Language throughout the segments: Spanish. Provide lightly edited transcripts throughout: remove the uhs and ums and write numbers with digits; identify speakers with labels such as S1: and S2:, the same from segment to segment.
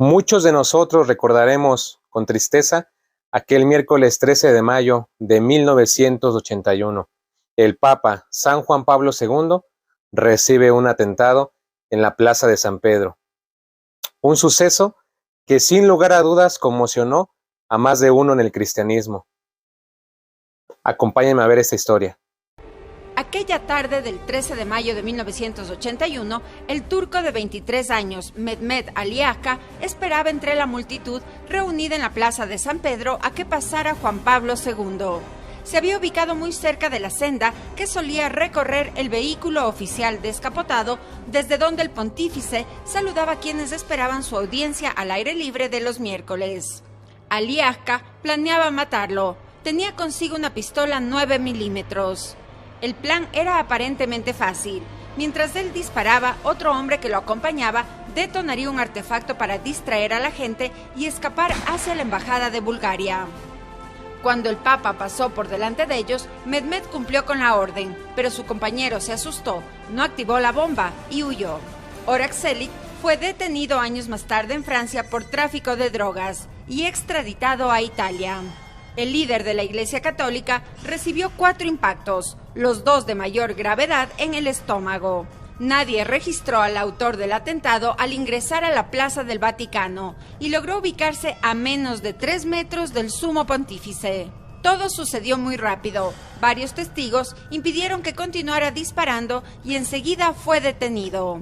S1: Muchos de nosotros recordaremos con tristeza aquel miércoles 13 de mayo de 1981. El Papa San Juan Pablo II recibe un atentado en la Plaza de San Pedro. Un suceso que sin lugar a dudas conmocionó a más de uno en el cristianismo. Acompáñenme a ver esta historia.
S2: Aquella tarde del 13 de mayo de 1981, el turco de 23 años, Mehmet Ali Agca, esperaba entre la multitud reunida en la Plaza de San Pedro a que pasara Juan Pablo II. Se había ubicado muy cerca de la senda que solía recorrer el vehículo oficial descapotado, desde donde el pontífice saludaba a quienes esperaban su audiencia al aire libre de los miércoles. Ali Agca planeaba matarlo. Tenía consigo una pistola 9 milímetros. El plan era aparentemente fácil. Mientras él disparaba, otro hombre que lo acompañaba detonaría un artefacto para distraer a la gente y escapar hacia la embajada de Bulgaria. Cuando el Papa pasó por delante de ellos, Mehmet cumplió con la orden, pero su compañero se asustó, no activó la bomba y huyó. Orakh Selik fue detenido años más tarde en Francia por tráfico de drogas y extraditado a Italia. El líder de la Iglesia Católica recibió 4 impactos, los 2 de mayor gravedad en el estómago. Nadie registró al autor del atentado al ingresar a la Plaza del Vaticano y logró ubicarse a menos de 3 metros del Sumo Pontífice. Todo sucedió muy rápido. Varios testigos impidieron que continuara disparando y enseguida fue detenido.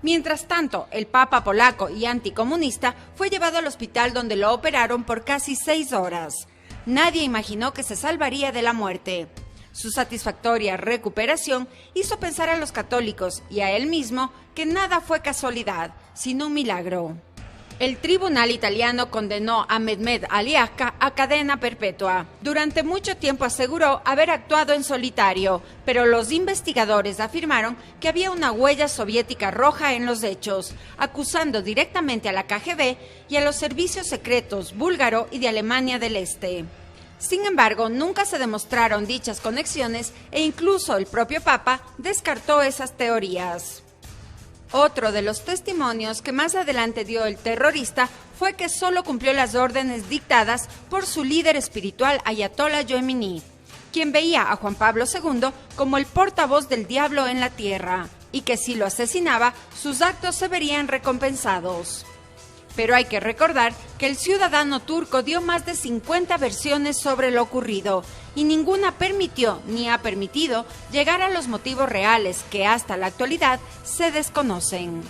S2: Mientras tanto, el Papa polaco y anticomunista fue llevado al hospital donde lo operaron por casi 6 horas. Nadie imaginó que se salvaría de la muerte. Su satisfactoria recuperación hizo pensar a los católicos y a él mismo que nada fue casualidad, sino un milagro. El tribunal italiano condenó a Mehmet Ali Agca a cadena perpetua. Durante mucho tiempo aseguró haber actuado en solitario, pero los investigadores afirmaron que había una huella soviética roja en los hechos, acusando directamente a la KGB y a los servicios secretos búlgaro y de Alemania del Este. Sin embargo, nunca se demostraron dichas conexiones e incluso el propio Papa descartó esas teorías. Otro de los testimonios que más adelante dio el terrorista fue que solo cumplió las órdenes dictadas por su líder espiritual Ayatollah Khomeini, quien veía a Juan Pablo II como el portavoz del diablo en la tierra, y que si lo asesinaba, sus actos se verían recompensados. Pero hay que recordar que el ciudadano turco dio más de 50 versiones sobre lo ocurrido y ninguna permitió ni ha permitido llegar a los motivos reales que hasta la actualidad se desconocen.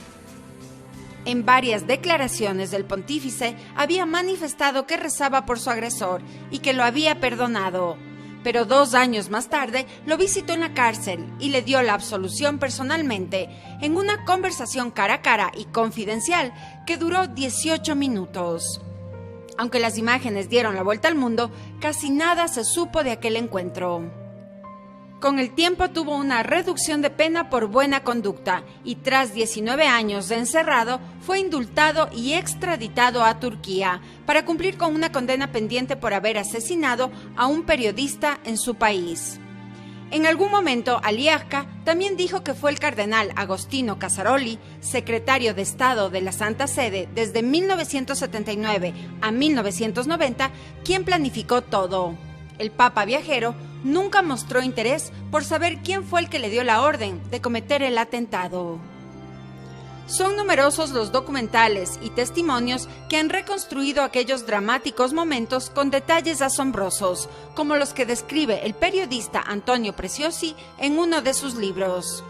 S2: En varias declaraciones del pontífice había manifestado que rezaba por su agresor y que lo había perdonado. Pero 2 años más tarde lo visitó en la cárcel y le dio la absolución personalmente en una conversación cara a cara y confidencial que duró 18 minutos. Aunque las imágenes dieron la vuelta al mundo, casi nada se supo de aquel encuentro. Con el tiempo tuvo una reducción de pena por buena conducta y tras 19 años de encerrado fue indultado y extraditado a Turquía para cumplir con una condena pendiente por haber asesinado a un periodista en su país. En algún momento, Ali Agca también dijo que fue el cardenal Agostino Casaroli, secretario de Estado de la Santa Sede desde 1979 a 1990, quien planificó todo. El Papa viajero nunca mostró interés por saber quién fue el que le dio la orden de cometer el atentado. Son numerosos los documentales y testimonios que han reconstruido aquellos dramáticos momentos con detalles asombrosos, como los que describe el periodista Antonio Preziosi en uno de sus libros.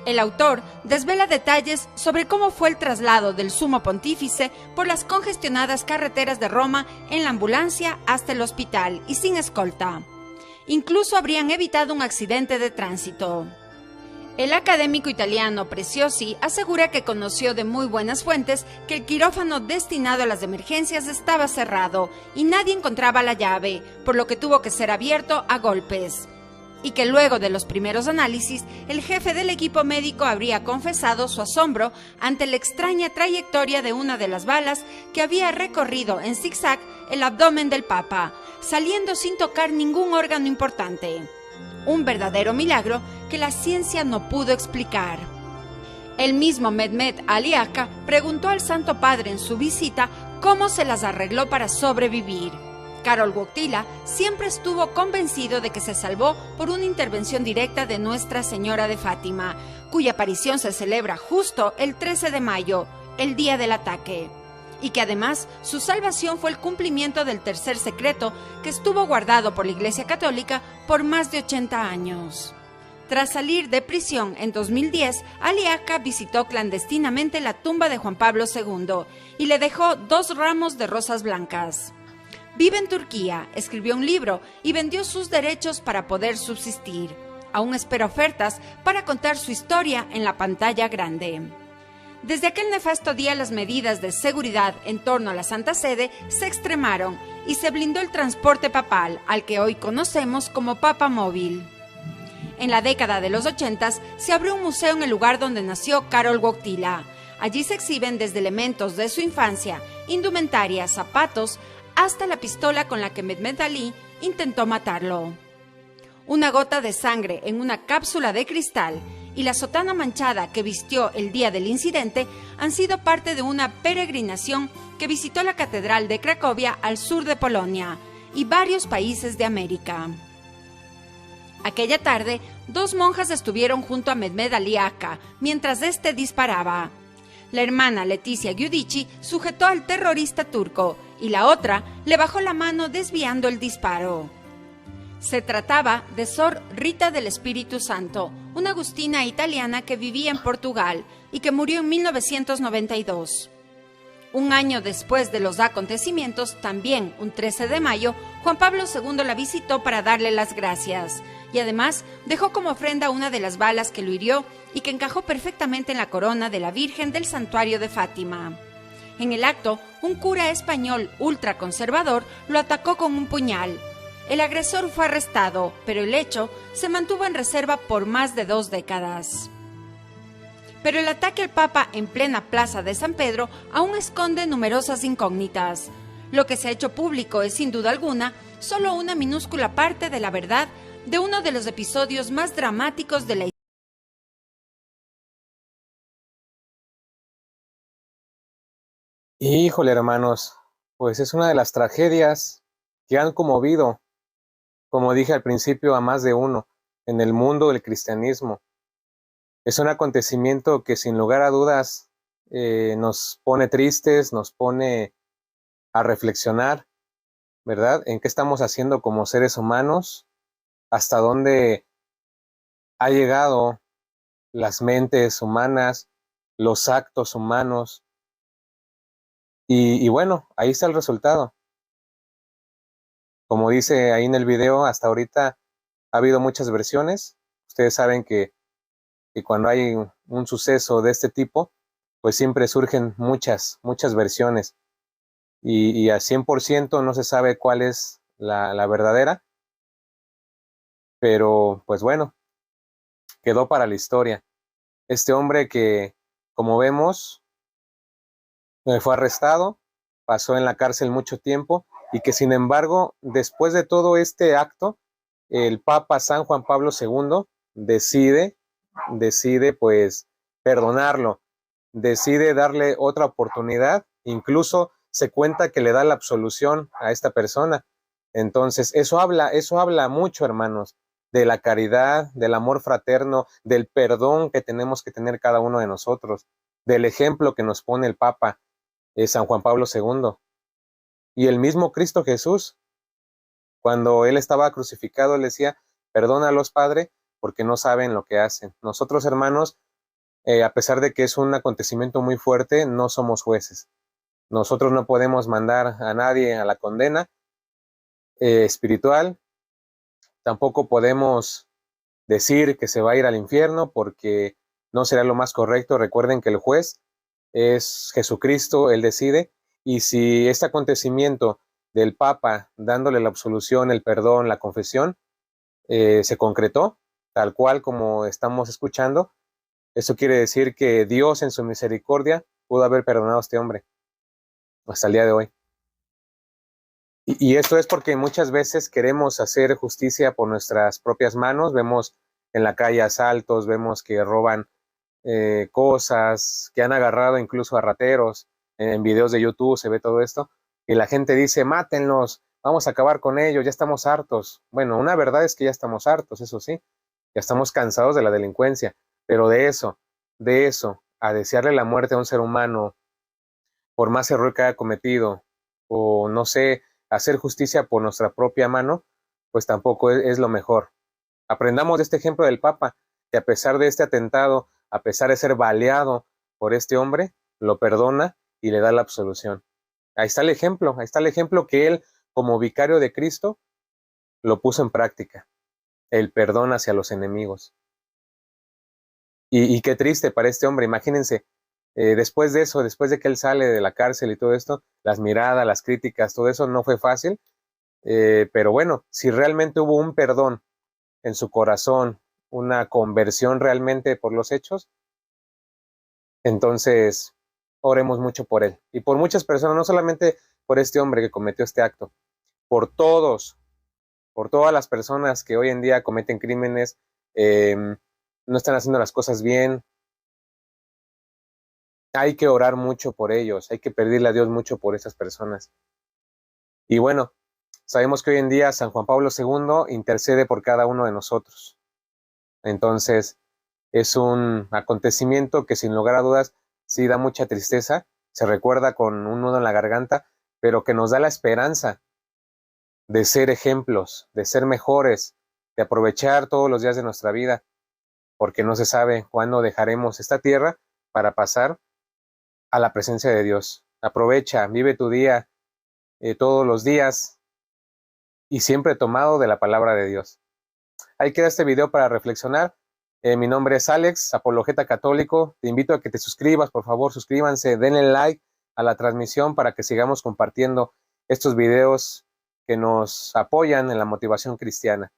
S2: El autor desvela detalles sobre cómo fue el traslado del Sumo Pontífice por las congestionadas carreteras de Roma en la ambulancia hasta el hospital y sin escolta. Incluso habrían evitado un accidente de tránsito. El académico italiano Preziosi asegura que conoció de muy buenas fuentes que el quirófano destinado a las emergencias estaba cerrado y nadie encontraba la llave, por lo que tuvo que ser abierto a golpes. Y que luego de los primeros análisis, el jefe del equipo médico habría confesado su asombro ante la extraña trayectoria de una de las balas que había recorrido en zigzag el abdomen del Papa, saliendo sin tocar ningún órgano importante. Un verdadero milagro que la ciencia no pudo explicar. El mismo Mehmet Ali Agha preguntó al Santo Padre en su visita cómo se las arregló para sobrevivir. Karol Wojtyla siempre estuvo convencido de que se salvó por una intervención directa de Nuestra Señora de Fátima, cuya aparición se celebra justo el 13 de mayo, el día del ataque, y que además su salvación fue el cumplimiento del tercer secreto que estuvo guardado por la Iglesia Católica por más de 80 años. Tras salir de prisión en 2010, Ali Agha visitó clandestinamente la tumba de Juan Pablo II y le dejó 2 ramos de rosas blancas. Vive en Turquía, escribió un libro y vendió sus derechos para poder subsistir. Aún espera ofertas para contar su historia en la pantalla grande. Desde aquel nefasto día, las medidas de seguridad en torno a la Santa Sede se extremaron y se blindó el transporte papal, al que hoy conocemos como Papa Móvil. En la década de los 80 se abrió un museo en el lugar donde nació Karol Wojtyla. Allí se exhiben desde elementos de su infancia, indumentaria, zapatos, hasta la pistola con la que Mehmet Ali intentó matarlo. Una gota de sangre en una cápsula de cristal y la sotana manchada que vistió el día del incidente han sido parte de una peregrinación que visitó la Catedral de Cracovia al sur de Polonia y varios países de América. Aquella tarde, 2 monjas estuvieron junto a Mehmet Ali Agha mientras éste disparaba. La hermana Leticia Giudici sujetó al terrorista turco y la otra le bajó la mano desviando el disparo. Se trataba de Sor Rita del Espíritu Santo, una agustina italiana que vivía en Portugal y que murió en 1992. Un año después de los acontecimientos, también un 13 de mayo, Juan Pablo II la visitó para darle las gracias y además dejó como ofrenda una de las balas que lo hirió y que encajó perfectamente en la corona de la Virgen del Santuario de Fátima. En el acto, un cura español ultraconservador lo atacó con un puñal. El agresor fue arrestado, pero el hecho se mantuvo en reserva por más de 2 décadas. Pero el ataque al Papa en plena plaza de San Pedro aún esconde numerosas incógnitas. Lo que se ha hecho público es, sin duda alguna, solo una minúscula parte de la verdad de uno de los episodios más dramáticos de la historia.
S1: Híjole, hermanos, pues es una de las tragedias que han conmovido, como dije al principio, a más de uno en el mundo del cristianismo. Es un acontecimiento que sin lugar a dudas nos pone tristes, nos pone a reflexionar, ¿verdad? ¿En qué estamos haciendo como seres humanos? ¿Hasta dónde ha llegado las mentes humanas, los actos humanos? Y bueno, ahí está el resultado. Como dice ahí en el video, hasta ahorita ha habido muchas versiones. Ustedes saben que cuando hay un suceso de este tipo, pues siempre surgen muchas versiones. Y al 100% no se sabe cuál es la verdadera. Pero pues bueno, quedó para la historia. Este hombre que, como vemos, fue arrestado, pasó en la cárcel mucho tiempo y que sin embargo, después de todo este acto, el Papa San Juan Pablo II decide pues perdonarlo, decide darle otra oportunidad, incluso se cuenta que le da la absolución a esta persona. Entonces, eso habla mucho, hermanos, de la caridad, del amor fraterno, del perdón que tenemos que tener cada uno de nosotros, del ejemplo que nos pone el Papa San Juan Pablo II. Y el mismo Cristo Jesús, cuando él estaba crucificado, él decía, perdónalos, Padre, porque no saben lo que hacen. Nosotros, hermanos, a pesar de que es un acontecimiento muy fuerte, no somos jueces. Nosotros no podemos mandar a nadie a la condena espiritual. Tampoco podemos decir que se va a ir al infierno porque no será lo más correcto. Recuerden que el juez es Jesucristo, él decide. Y si este acontecimiento del Papa dándole la absolución, el perdón, la confesión, se concretó, tal cual como estamos escuchando, eso quiere decir que Dios en su misericordia pudo haber perdonado a este hombre hasta el día de hoy. Y esto es porque muchas veces queremos hacer justicia por nuestras propias manos. Vemos en la calle asaltos, vemos que roban cosas, que han agarrado incluso a rateros. En videos de YouTube se ve todo esto, y la gente dice, mátenlos, vamos a acabar con ellos, ya estamos hartos. Bueno, una verdad es que ya estamos hartos, eso sí, ya estamos cansados de la delincuencia, pero de eso, a desearle la muerte a un ser humano, por más error que haya cometido, o no sé, hacer justicia por nuestra propia mano, pues tampoco es lo mejor. Aprendamos de este ejemplo del Papa, que a pesar de este atentado, a pesar de ser baleado por este hombre, lo perdona y le da la absolución. Ahí está el ejemplo que él, como vicario de Cristo, lo puso en práctica, el perdón hacia los enemigos. Y qué triste para este hombre, imagínense, después de eso, después de que él sale de la cárcel y todo esto, las miradas, las críticas, todo eso no fue fácil, pero bueno, si realmente hubo un perdón en su corazón, una conversión realmente por los hechos, entonces oremos mucho por él y por muchas personas, no solamente por este hombre que cometió este acto, por todos, por todas las personas que hoy en día cometen crímenes, no están haciendo las cosas bien. Hay que orar mucho por ellos, hay que pedirle a Dios mucho por esas personas. Y bueno, sabemos que hoy en día San Juan Pablo II intercede por cada uno de nosotros. Entonces, es un acontecimiento que sin lugar a dudas sí da mucha tristeza, se recuerda con un nudo en la garganta, pero que nos da la esperanza de ser ejemplos, de ser mejores, de aprovechar todos los días de nuestra vida, porque no se sabe cuándo dejaremos esta tierra para pasar a la presencia de Dios. Aprovecha, vive tu día, todos los días, y siempre tomado de la palabra de Dios. Ahí queda este video para reflexionar. Mi nombre es Alex, apologeta católico. Te invito a que te suscribas, por favor, suscríbanse, denle like a la transmisión para que sigamos compartiendo estos videos que nos apoyan en la motivación cristiana.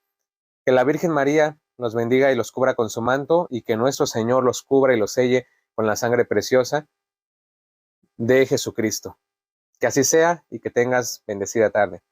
S1: Que la Virgen María los bendiga y los cubra con su manto, y que nuestro Señor los cubra y los selle con la sangre preciosa de Jesucristo. Que así sea y que tengas bendecida tarde.